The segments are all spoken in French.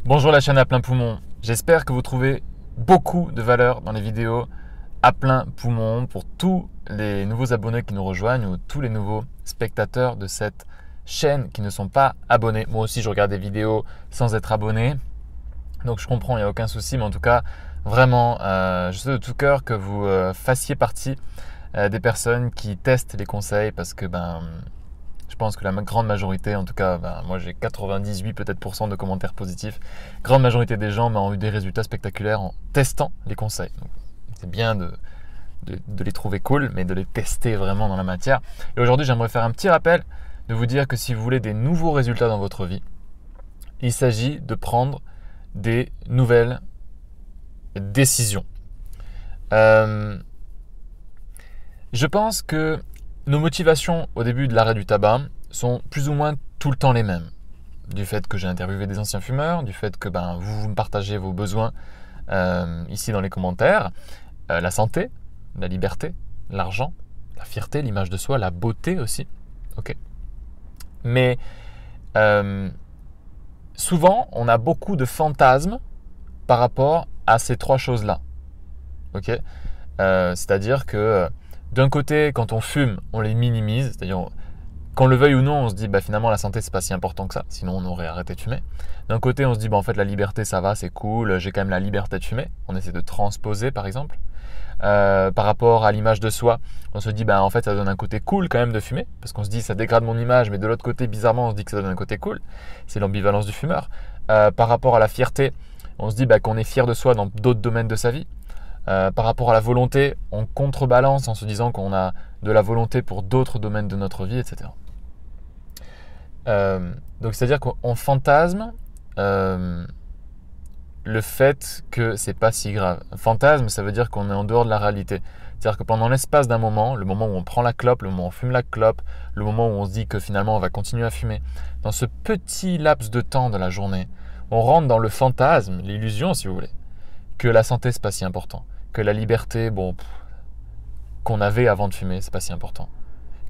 Bonjour la chaîne à plein poumon, j'espère que vous trouvez beaucoup de valeur dans les vidéos à plein poumon pour tous les nouveaux abonnés qui nous rejoignent ou tous les nouveaux spectateurs de cette chaîne qui ne sont pas abonnés. Moi aussi je regarde des vidéos sans être abonné, donc je comprends, il n'y a aucun souci, mais en tout cas vraiment je souhaite de tout cœur que vous fassiez partie des personnes qui testent les conseils parce que je pense que la grande majorité, en tout cas, moi j'ai 98 peut-être % de commentaires positifs. Grande majorité des gens ont eu des résultats spectaculaires en testant les conseils. Donc, c'est bien de les trouver cool, mais de les tester vraiment dans la matière. Et aujourd'hui, j'aimerais faire un petit rappel de vous dire que si vous voulez des nouveaux résultats dans votre vie, il s'agit de prendre des nouvelles décisions. Je pense que nos motivations au début de l'arrêt du tabac sont plus ou moins tout le temps les mêmes. Du fait que j'ai interviewé des anciens fumeurs, du fait que vous me partagez vos besoins ici dans les commentaires, la santé, la liberté, l'argent, la fierté, l'image de soi, la beauté aussi. Okay. Mais souvent, on a beaucoup de fantasmes par rapport à ces trois choses-là. Okay. C'est-à-dire que d'un côté, quand on fume, on les minimise, c'est-à-dire qu'on le veuille ou non, on se dit finalement la santé c'est pas si important que ça, sinon on aurait arrêté de fumer. D'un côté, on se dit en fait la liberté ça va, c'est cool, j'ai quand même la liberté de fumer. On essaie de transposer par exemple. Par rapport à l'image de soi, on se dit en fait ça donne un côté cool quand même de fumer, parce qu'on se dit ça dégrade mon image, mais de l'autre côté bizarrement on se dit que ça donne un côté cool. C'est l'ambivalence du fumeur. Par rapport à la fierté, on se dit qu'on est fier de soi dans d'autres domaines de sa vie. Par rapport à la volonté, on contrebalance en se disant qu'on a de la volonté pour d'autres domaines de notre vie, etc. Donc c'est-à-dire qu'on fantasme le fait que c'est pas si grave. Fantasme, ça veut dire qu'on est en dehors de la réalité. C'est-à-dire que pendant l'espace d'un moment, le moment où on prend la clope, le moment où on fume la clope, le moment où on se dit que finalement on va continuer à fumer, dans ce petit laps de temps de la journée, on rentre dans le fantasme, l'illusion si vous voulez, que la santé c'est pas si important. Que la liberté, qu'on avait avant de fumer, c'est pas si important.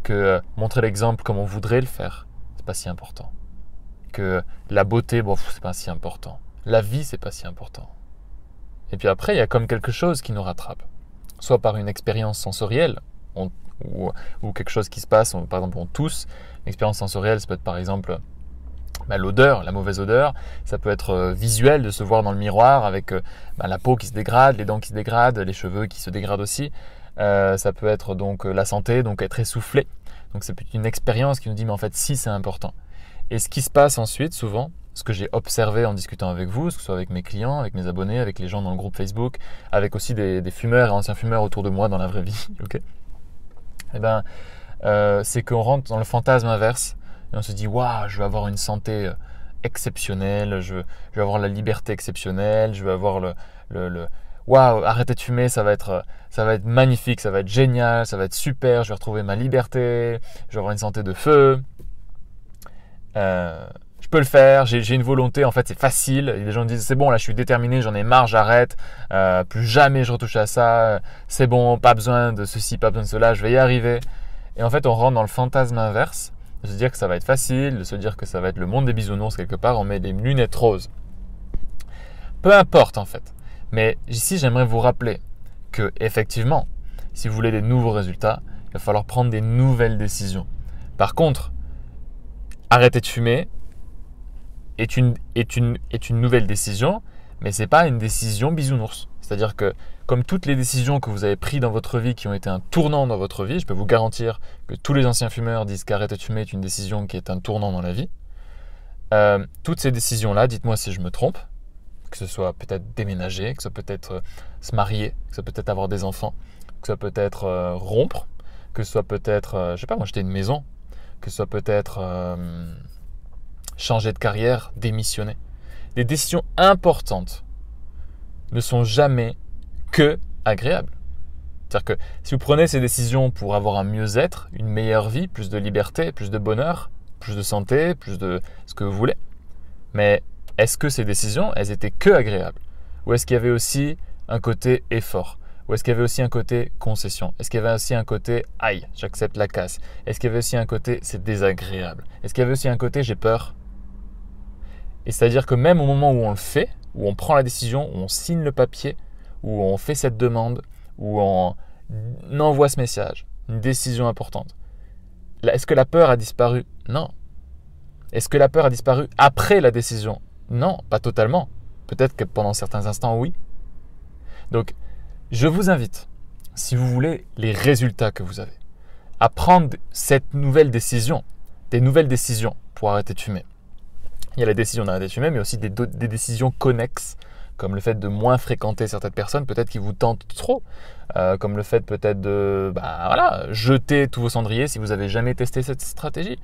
Que montrer l'exemple comme on voudrait le faire, c'est pas si important. Que la beauté, c'est pas si important. La vie, c'est pas si important. Et puis après, il y a comme quelque chose qui nous rattrape. Soit par une expérience sensorielle, ou quelque chose qui se passe, par exemple on tousse. L'expérience sensorielle, ça peut être par exemple l'odeur, la mauvaise odeur, ça peut être visuel de se voir dans le miroir avec la peau qui se dégrade, les dents qui se dégradent, les cheveux qui se dégradent aussi. Ça peut être donc la santé, donc être essoufflé. Donc c'est une expérience qui nous dit mais en fait si c'est important. Et ce qui se passe ensuite souvent, ce que j'ai observé en discutant avec vous, que ce soit avec mes clients, avec mes abonnés, avec les gens dans le groupe Facebook, avec aussi des fumeurs et anciens fumeurs autour de moi dans la vraie vie, okay. C'est qu'on rentre dans le fantasme inverse. Et on se dit, waouh, je vais avoir une santé exceptionnelle, je vais avoir la liberté exceptionnelle, je vais avoir waouh, arrêter de fumer, ça va être magnifique, ça va être génial, ça va être super, je vais retrouver ma liberté, je vais avoir une santé de feu. Je peux le faire, j'ai une volonté, en fait c'est facile. Et les gens disent, c'est bon, là je suis déterminé, j'en ai marre, j'arrête, plus jamais je retouche à ça, c'est bon, pas besoin de ceci, pas besoin de cela, je vais y arriver. Et en fait on rentre dans le fantasme inverse, de se dire que ça va être facile, de se dire que ça va être le monde des bisounours quelque part, on met des lunettes roses. Peu importe en fait. Mais ici, j'aimerais vous rappeler que effectivement, si vous voulez des nouveaux résultats, il va falloir prendre des nouvelles décisions. Par contre, arrêter de fumer est une nouvelle décision, mais ce n'est pas une décision bisounours. C'est-à-dire que comme toutes les décisions que vous avez prises dans votre vie qui ont été un tournant dans votre vie, je peux vous garantir que tous les anciens fumeurs disent qu'arrêter de fumer est une décision qui est un tournant dans la vie. Toutes ces décisions-là, dites-moi si je me trompe, que ce soit peut-être déménager, que ce soit peut-être se marier, que ce soit peut-être avoir des enfants, que ce soit peut-être rompre, que ce soit peut-être, acheter une maison, que ce soit peut-être changer de carrière, démissionner. Des décisions importantes ne sont jamais que agréables. C'est-à-dire que si vous prenez ces décisions pour avoir un mieux-être, une meilleure vie, plus de liberté, plus de bonheur, plus de santé, plus de ce que vous voulez, mais est-ce que ces décisions, elles étaient que agréables? Ou est-ce qu'il y avait aussi un côté effort? Ou est-ce qu'il y avait aussi un côté concession? Est-ce qu'il y avait aussi un côté « aïe, j'accepte la casse » Est-ce qu'il y avait aussi un côté « c'est désagréable » Est-ce qu'il y avait aussi un côté « j'ai peur » Et c'est-à-dire que même au moment où on le fait, où on prend la décision, où on signe le papier, où on fait cette demande, où on envoie ce message, une décision importante, est-ce que la peur a disparu? Non. Est-ce que la peur a disparu après la décision? Non, pas totalement. Peut-être que pendant certains instants, oui. Donc, je vous invite, si vous voulez les résultats que vous avez, à prendre cette nouvelle décision, des nouvelles décisions pour arrêter de fumer. Il y a la décision d'arrêter de fumer, mais aussi des décisions connexes, comme le fait de moins fréquenter certaines personnes, peut-être qui vous tentent trop, comme le fait peut-être de jeter tous vos cendriers si vous n'avez jamais testé cette stratégie,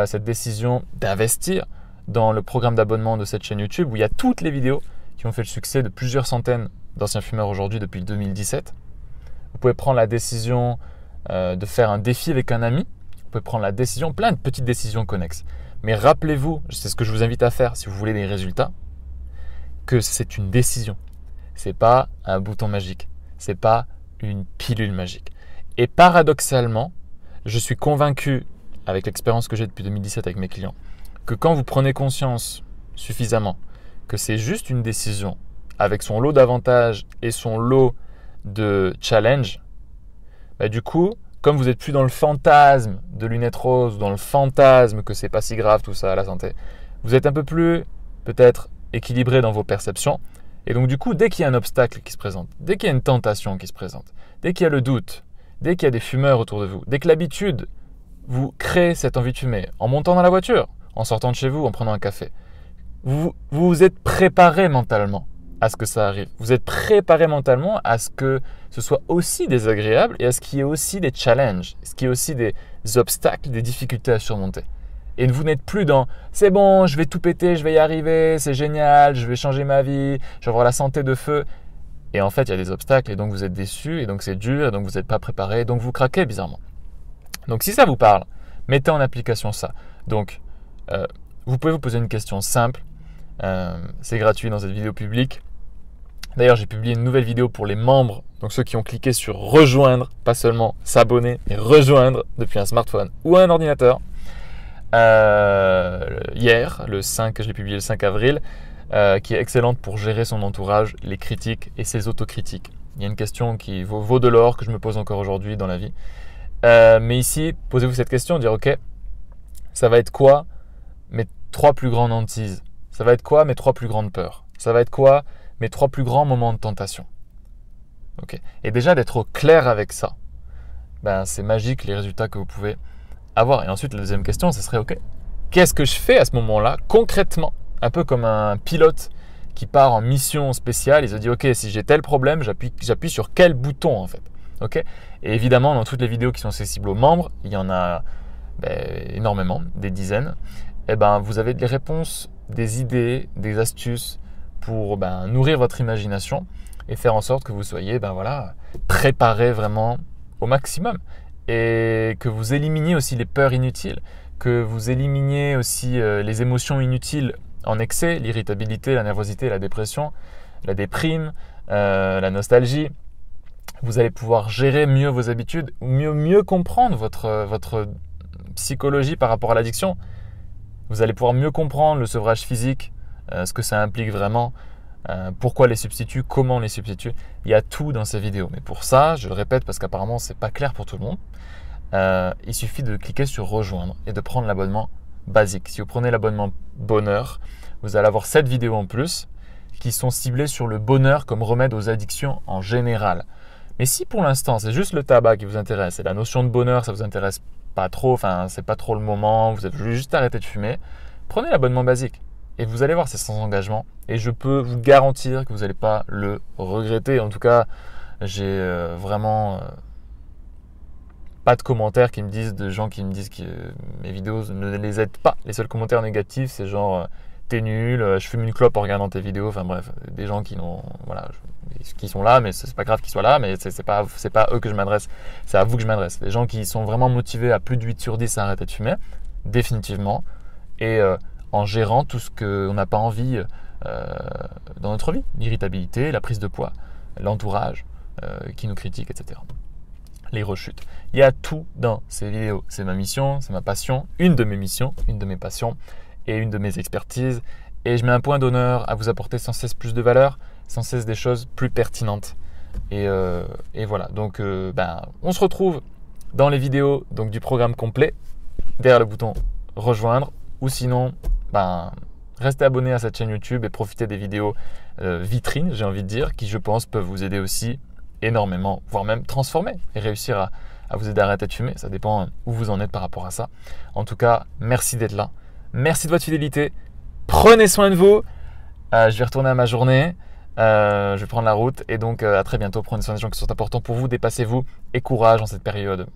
cette décision d'investir dans le programme d'abonnement de cette chaîne YouTube où il y a toutes les vidéos qui ont fait le succès de plusieurs centaines d'anciens fumeurs aujourd'hui depuis 2017. Vous pouvez prendre la décision de faire un défi avec un ami. Vous pouvez prendre la décision, plein de petites décisions connexes. Mais rappelez-vous, c'est ce que je vous invite à faire si vous voulez des résultats, que c'est une décision. Ce n'est pas un bouton magique. Ce n'est pas une pilule magique. Et paradoxalement, je suis convaincu, avec l'expérience que j'ai depuis 2017 avec mes clients, que quand vous prenez conscience suffisamment que c'est juste une décision avec son lot d'avantages et son lot de challenges, du coup, comme vous n'êtes plus dans le fantasme de lunettes roses, dans le fantasme que c'est pas si grave tout ça à la santé, vous êtes un peu plus peut-être équilibré dans vos perceptions. Et donc du coup, dès qu'il y a un obstacle qui se présente, dès qu'il y a une tentation qui se présente, dès qu'il y a le doute, dès qu'il y a des fumeurs autour de vous, dès que l'habitude vous crée cette envie de fumer, en montant dans la voiture, en sortant de chez vous, en prenant un café, vous êtes préparé mentalement à ce que ça arrive. Vous êtes préparé mentalement à ce que ce soit aussi désagréable et à ce qu'il y ait aussi des challenges, ce qu'il y ait aussi des obstacles, des difficultés à surmonter. Et vous n'êtes plus dans « c'est bon, je vais tout péter, je vais y arriver, c'est génial, je vais changer ma vie, je vais avoir la santé de feu ». Et en fait, il y a des obstacles et donc vous êtes déçu et donc c'est dur et donc vous n'êtes pas préparé et donc vous craquez bizarrement. Donc si ça vous parle, mettez en application ça. Donc vous pouvez vous poser une question simple, c'est gratuit dans cette vidéo publique. D'ailleurs, j'ai publié une nouvelle vidéo pour les membres, donc ceux qui ont cliqué sur rejoindre, pas seulement s'abonner, mais rejoindre depuis un smartphone ou un ordinateur. Hier, je l'ai publié le 5 avril, qui est excellente pour gérer son entourage, les critiques et ses autocritiques. Il y a une question qui vaut de l'or que je me pose encore aujourd'hui dans la vie. Mais ici, posez-vous cette question, dire ok, ça va être quoi mes 3 plus grandes hantises? Ça va être quoi mes 3 plus grandes peurs? Ça va être quoi mes 3 plus grands moments de tentation? Okay. Et déjà d'être au clair avec ça, c'est magique les résultats que vous pouvez avoir. Et ensuite, la deuxième question, ce serait ok, qu'est-ce que je fais à ce moment-là concrètement? Un peu comme un pilote qui part en mission spéciale, il se dit ok, si j'ai tel problème, j'appuie sur quel bouton en fait. Okay. Et évidemment, dans toutes les vidéos qui sont accessibles aux membres, il y en a énormément, des dizaines. Et vous avez des réponses, des idées, des astuces pour nourrir votre imagination et faire en sorte que vous soyez préparé vraiment au maximum et que vous éliminiez aussi les peurs inutiles, que vous éliminiez aussi les émotions inutiles en excès, l'irritabilité, la nervosité, la dépression, la déprime, la nostalgie. Vous allez pouvoir gérer mieux vos habitudes, mieux comprendre votre psychologie par rapport à l'addiction. Vous allez pouvoir mieux comprendre le sevrage physique, ce que ça implique vraiment, pourquoi les substituts, comment les substituer. Il y a tout dans ces vidéos. Mais pour ça, je le répète parce qu'apparemment, ce n'est pas clair pour tout le monde, il suffit de cliquer sur rejoindre et de prendre l'abonnement basique. Si vous prenez l'abonnement bonheur, vous allez avoir 7 vidéos en plus qui sont ciblées sur le bonheur comme remède aux addictions en général. Mais si pour l'instant, c'est juste le tabac qui vous intéresse et la notion de bonheur, ça vous intéresse pas trop, c'est pas trop le moment, vous avez juste arrêté de fumer, prenez l'abonnement basique et vous allez voir, c'est sans engagement et je peux vous garantir que vous n'allez pas le regretter. En tout cas, j'ai vraiment pas de commentaires qui me disent de gens qui me disent que mes vidéos ne les aident pas. Les seuls commentaires négatifs, c'est genre t'es nul, je fume une clope en regardant tes vidéos. Enfin bref, des gens qui sont là, mais c'est pas grave qu'ils soient là, mais c'est pas eux que je m'adresse, c'est à vous que je m'adresse. Les gens qui sont vraiment motivés à plus de 8 sur 10 à arrêter de fumer, définitivement, et en gérant tout ce qu'on n'a pas envie dans notre vie, l'irritabilité, la prise de poids, l'entourage qui nous critique, etc. Les rechutes. Il y a tout dans ces vidéos. C'est ma mission, c'est ma passion, une de mes missions, une de mes passions et une de mes expertises. Et je mets un point d'honneur à vous apporter sans cesse plus de valeur, sans cesse des choses plus pertinentes. Et voilà, donc on se retrouve dans les vidéos donc, du programme complet, derrière le bouton rejoindre, ou sinon, restez abonné à cette chaîne YouTube et profitez des vidéos vitrines, j'ai envie de dire, qui je pense peuvent vous aider aussi énormément, voire même transformer et réussir à vous aider à arrêter de fumer. Ça dépend où vous en êtes par rapport à ça. En tout cas, merci d'être là. Merci de votre fidélité. Prenez soin de vous. Je vais retourner à ma journée. Je vais prendre la route. Et donc, à très bientôt. Prenez soin des gens qui sont importants pour vous. Dépassez-vous. Et courage en cette période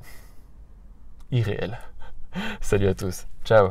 irréelle. Salut à tous. Ciao.